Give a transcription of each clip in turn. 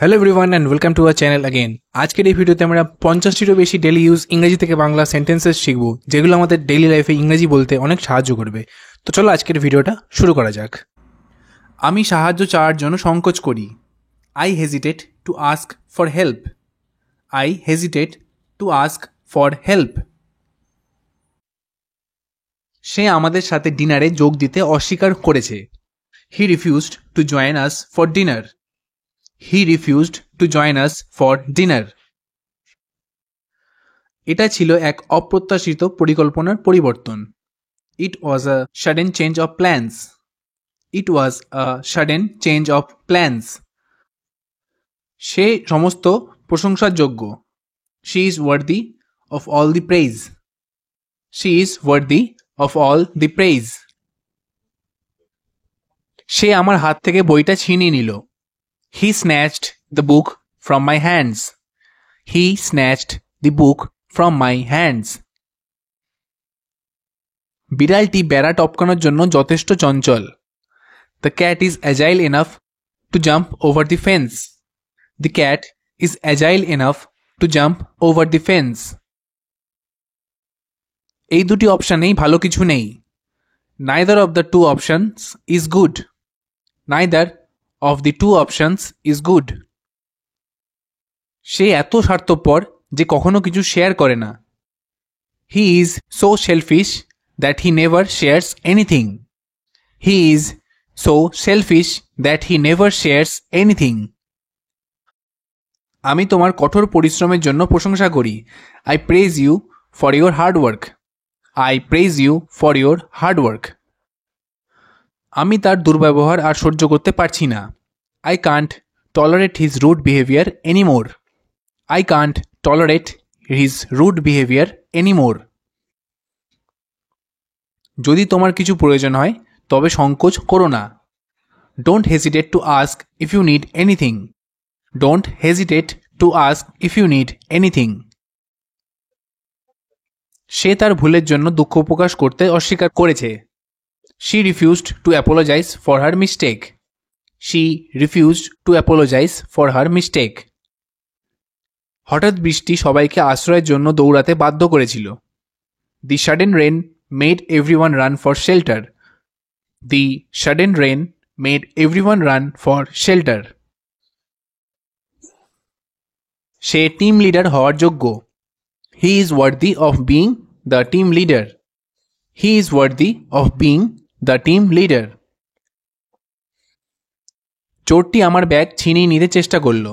Hello everyone and welcome to our channel again. আজকের এই ভিডিওতে আমরা 50টিরও বেশি ডেলি ইউজ ইংরেজি থেকে বাংলা সেন্টেন্সেস শিখব, যেগুলো আমাদের ডেইলি লাইফে ইংরেজি বলতে অনেক সাহায্য করবে। তো চলো আজকের ভিডিওটা শুরু করা যাক। আমি সাহায্য চাওয়ার জন্য সংকোচ করি। I hesitate to ask for help. I hesitate to ask for help. সে আমাদের সাথে ডিনারে যোগ দিতে অস্বীকার করেছে। He refused to join us for dinner. He refused to join us for dinner. এটা ছিল এক অপ্রত্যাশিত পরিকল্পনার পরিবর্তন। It was a sudden change of plans. It was a sudden change of plans. সে সমস্ত প্রশংসার যোগ্য। She is worthy of all the praise. She is worthy of all the praise. সে আমার হাত থেকে বইটা ছিনিয়ে নিল। He snatched the book from my hands. He snatched the book from my hands. বিড়ালটি বেড়া টপকানোর জন্য যথেষ্ট চঞ্চল। The cat is agile enough to jump over the fence. The cat is agile enough to jump over the fence. এই দুটি অপশনেই ভালো কিছু নেই। Neither of the two options is good. Neither of the two options is good. সে এত স্বার্থপর যে কখনো কিছু শেয়ার করে না। He is so selfish that he never shares anything. He is so selfish that he never shares anything. আমি তোমার কঠোর পরিশ্রমের জন্য প্রশংসা করি। I praise you for your hard work. I praise you for your hard work. আমি তার দুর্ব্যবহার আর সহ্য করতে পারছি না। I can't tolerate his rude behavior anymore. I can't tolerate his rude behavior anymore. যদি তোমার কিছু প্রয়োজন হয় তবে সংকোচ করো না। Don't hesitate to ask if you need anything. Don't hesitate to ask if you need anything. সে তার ভুলের জন্য দুঃখ প্রকাশ করতে অস্বীকার করেছে। She refused to apologize for her mistake. She refused to apologize for her mistake. হঠাৎ বৃষ্টি সবাইকে আশ্রয়ের জন্য দৌড়াতে বাধ্য করেছিল। The sudden rain made everyone run for shelter. The sudden rain made everyone run for shelter. Say team leader হওয়ার যোগ্য। He is worthy of being the team leader. He is worthy of being the team leader. চোরটি আমার bag ছিনিয়ে নিতে চেষ্টা করল।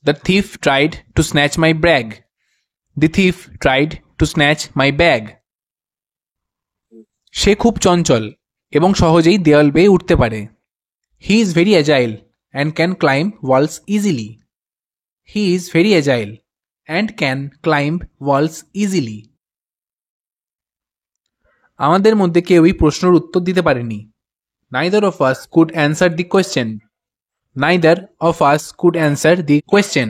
The thief tried to snatch my bag. The thief tried to snatch my bag. সে খুব চঞ্চল এবং সহজেই দেয়াল বেয়ে উঠতে পারে। He is very agile and can climb walls easily. He is very agile and can climb walls easily. আমাদের মধ্যে কেউই প্রশ্নের উত্তর দিতে পারেনি। Neither of us could answer the question. Neither of us could answer the question.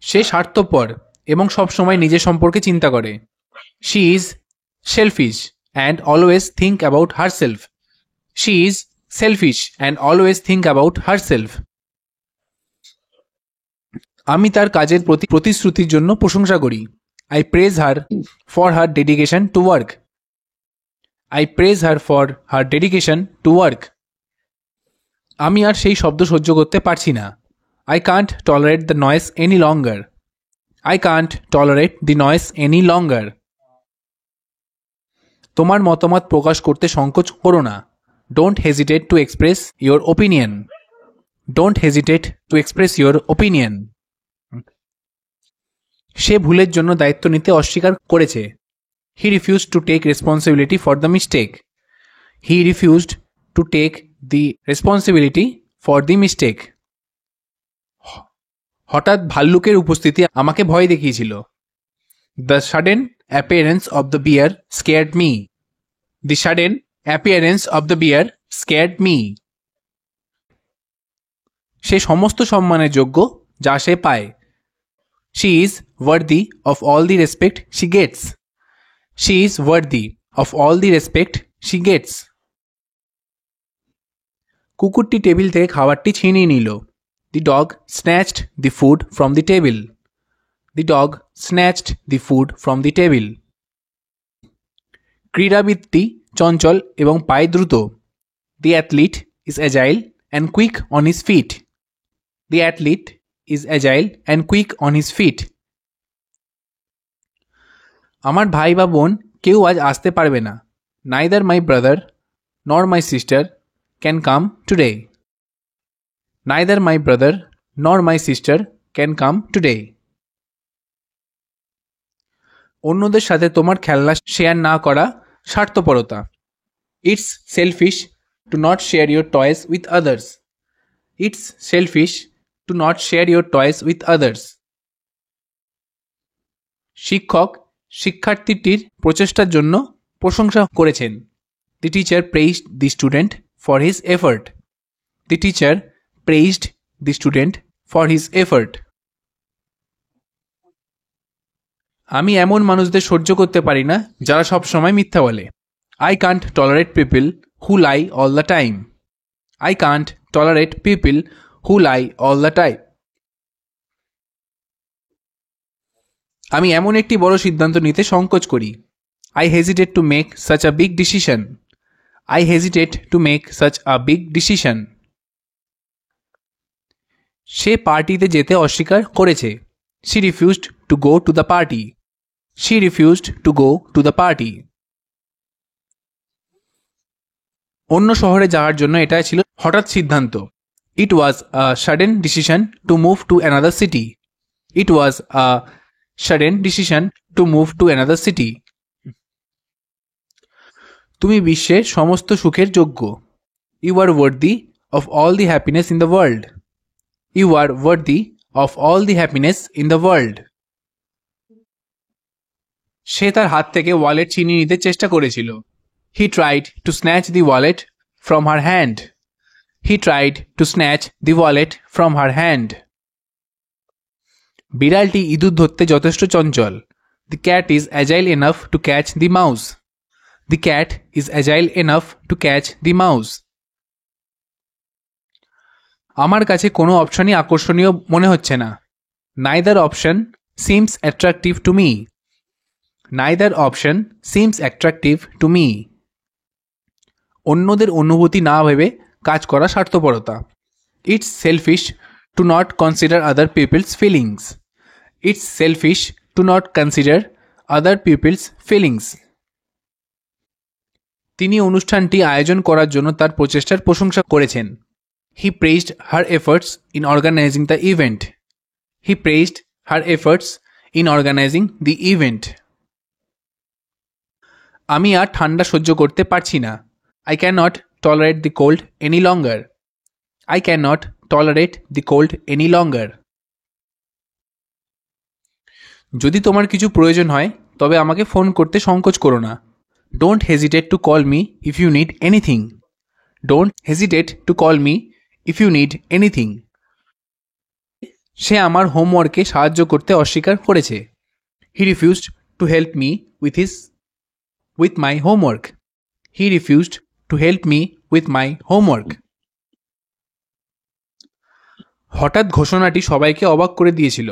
সে স্বার্থপর এবং সবসময় নিজের সম্পর্কে চিন্তা করে। She is selfish and always think about herself. She is selfish and always think about herself. আমি তার কাজের প্রতি প্রতিশ্রুতির জন্য প্রশংসা করি। I praise her for her dedication to work. I praise her for her dedication to work. আমি আর সেই শব্দ সহ্য করতে পারছি না। I can't tolerate the noise any longer. I can't tolerate the noise any longer. তোমার মতামত প্রকাশ করতে সংকোচ করো না। Don't hesitate to express your opinion. Don't hesitate to express your opinion. সে ভুলের জন্য দায়িত্ব নিতে অস্বীকার করেছে। He refused to take responsibility for the mistake. He refused to take the responsibility for the mistake. হঠাৎ ভাল্লুকের উপস্থিতি আমাকে ভয় দেখিয়েছিল। The sudden appearance of the bear scared me. The sudden appearance of the bear scared me. সে সমস্ত সম্মানের যোগ্য যা সে পায়। She is worthy of all the respect she gets. She is worthy of all the respect she gets. কুকুরটি table থেকে খাবারটি ছিনিয়ে নিল। The dog snatched the food from the table. The dog snatched the food from the table. ক্রীড়াবিদটি চঞ্চল এবং পায়ে দ্রুত। The athlete is agile and quick on his feet. The athlete is agile and quick on his feet. আমার ভাই বা বোন কেউ আজ আসতে পারবে না। Neither my brother nor my sister can come today. Neither my brother nor my sister can come today. অন্যদের সাথে তোমার খেলনা শেয়ার না করা স্বার্থপরতা। It's selfish to not share your toys with others. It's selfish to not share your toys with others. শিক্ষক শিক্ষার্থীটির প্রচেষ্টার জন্য প্রশংসা করেছেন। The teacher praised the student for his effort. The teacher praised the student for his effort. আমি এমন মানুষদের সহ্য করতে পারি না যারা সব সময় মিথ্যা বলে। I can't tolerate people who lie all the time. I can't tolerate people who lie all the time. আমি এমন একটি বড় সিদ্ধান্ত নিতে সংকোচ করি। I hesitate to make such a big decision. I hesitate to make such a big decision. সে পার্টিতে যেতে অস্বীকার করেছে। She refused to go to the party. She refused to go to the party. অন্য শহরে যাওয়ার জন্য এটা ছিল হঠাৎ সিদ্ধান্ত। It was a sudden decision to move to another city. It was a sudden decision to move to another city. তুমি বিশ্বের সমস্ত সুখের যোগ্য। You are worthy of all the happiness in the world. You are worthy of all the happiness in the world. সে তার হাত থেকে wallet ছিনিয়ে নিতে চেষ্টা করেছিল। He tried to snatch the wallet from her hand. He tried to snatch the wallet from her hand. বিড়ালটি ইঁদুর ধরতে যথেষ্ট চঞ্চল। The cat is agile enough to catch the mouse. The cat is agile enough to catch the mouse. আমার কাছে কোনো অপশনই আকর্ষণীয় মনে হচ্ছে না। Neither option seems attractive to me. Neither option seems attractive to me. অন্যদের অনুভূতি না ভেবে কাজ করা স্বার্থপরতা। It's selfish to not consider other people's feelings. It's selfish to not consider other people's feelings. তিনি অনুষ্ঠানটি আয়োজন করার জন্য তার প্রচেষ্টার প্রশংসা করেছেন। He praised her efforts in organizing the event. He praised her efforts in organizing the event. আমি আর ঠান্ডা সহ্য করতে পারছি না। I cannot tolerate the cold any longer. I cannot tolerate the cold any longer. যদি তোমার কিছু প্রয়োজন হয় তবে আমাকে ফোন করতে সংকোচ করো না। Don't hesitate to call me if you need anything. Don't hesitate to call me if you need anything. সে আমার হোমওয়ার্কে সাহায্য করতে অস্বীকার করেছে। He refused to help me with my homework. He refused to help me with my homework. হঠাৎ ঘোষণাটি সবাইকে অবাক করে দিয়েছিল।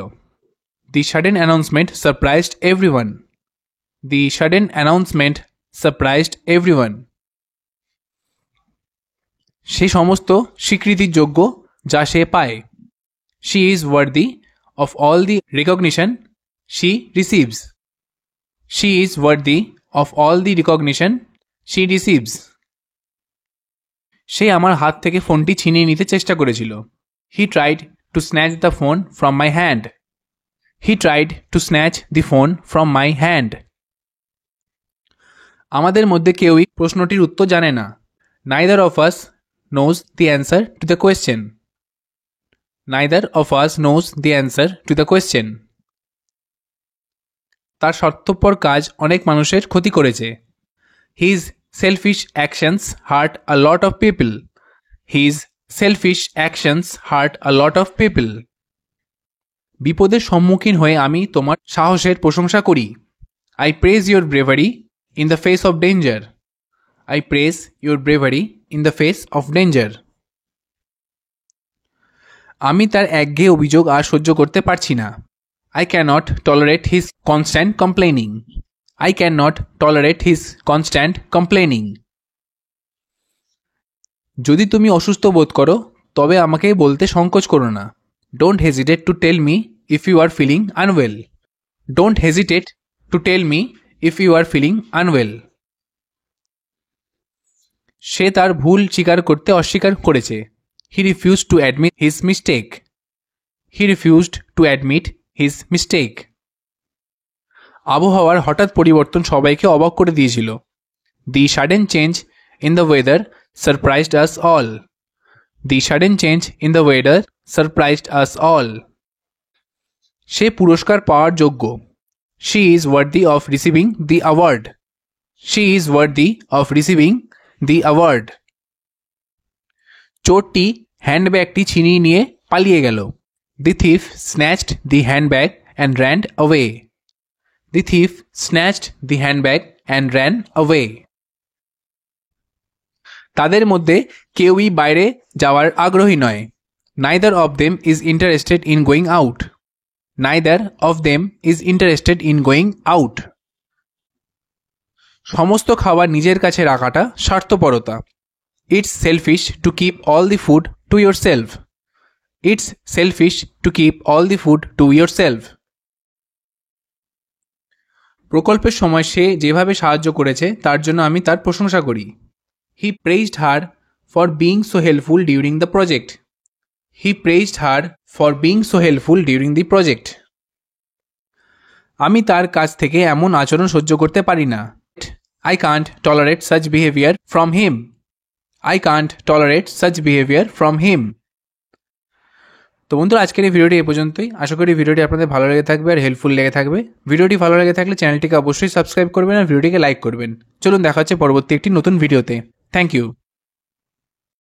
The sudden announcement surprised everyone. The sudden announcement surprised everyone. সে সমস্ত স্বীকৃতির যোগ্য যা সে পায়। She is worthy of all the recognition she receives. She is worthy of all the recognition she receives. সে আমার হাত থেকে ফোনটি ছিনিয়ে নিতে চেষ্টা করেছিল। He tried to snatch the phone from my hand. He tried to snatch the phone from my hand. আমাদের মধ্যে কেউই প্রশ্নটির উত্তর জানে না। Neither of us knows the answer to the question. Neither of us knows the answer to the question. তার স্বার্থপর কাজ অনেক মানুষের ক্ষতি করেছে। His selfish actions hurt a lot of people. His selfish actions hurt a lot of people. বিপদের সম্মুখীন হয়ে আমি তোমার সাহসের প্রশংসা করি। I praise your bravery in the face of danger. I praise your bravery in the face of danger. আমি তার একঘেয়ে অভিযোগ আর সহ্য করতে পারছি না। I cannot tolerate his constant complaining. I cannot tolerate his constant complaining. যদি তুমি অসুস্থ বোধ করো তবে আমাকে বলতে সংকোচ করো না। Don't hesitate to tell me if you are feeling unwell. Don't hesitate to tell me if you are feeling unwell. সে তার ভুল স্বীকার করতে অস্বীকার করেছে। He refused to admit his mistake. He refused to admit his mistake. আবহাওয়ার হঠাৎ পরিবর্তন সবাইকে অবাক করে দিয়েছিল। The sudden change in the weather surprised us all. The sudden change in the weather surprised us all. সে পুরস্কার পাওয়ার যোগ্য। She is worthy of receiving the award. She is worthy of receiving the award. চোরটি হ্যান্ডব্যাগটি ছিনিয়ে নিয়ে পালিয়ে গেল। The thief snatched the handbag and ran away. The thief snatched the handbag and ran away. তাদের মধ্যে কেউই বাইরে যাওয়ার আগ্রহী নয়। Neither of them is interested in going out. Neither of them is interested in going out. সমস্ত খাবার নিজের কাছে রাখাটা স্বার্থপরতা। It's selfish to keep all the food to yourself. It's selfish to keep all the food to yourself. প্রকল্পের সময় সে যেভাবে সাহায্য করেছে তার জন্য আমি তার প্রশংসা করি। He praised her for being so helpful during the project. He praised her for being so helpful during the project. আমি তার কাছ থেকে এমন আচরণ সহ্য করতে পারি না। I can't tolerate such behavior from him. I can't tolerate such behavior from him. তো বন্ধুরা, আজকের এই ভিডিওটি এ পর্যন্তই। আশা করি ভিডিওটি আপনাদের ভালো লেগে থাকবে আর হেল্পফুল লেগে থাকবে। ভিডিওটি ভালো লেগে থাকলে চ্যানেলটিকে অবশ্যই সাবস্ক্রাইব করবেন আর ভিডিওটিকে লাইক করবেন। চলুন দেখা হচ্ছে পরবর্তী একটি নতুন ভিডিওতে। Thank you.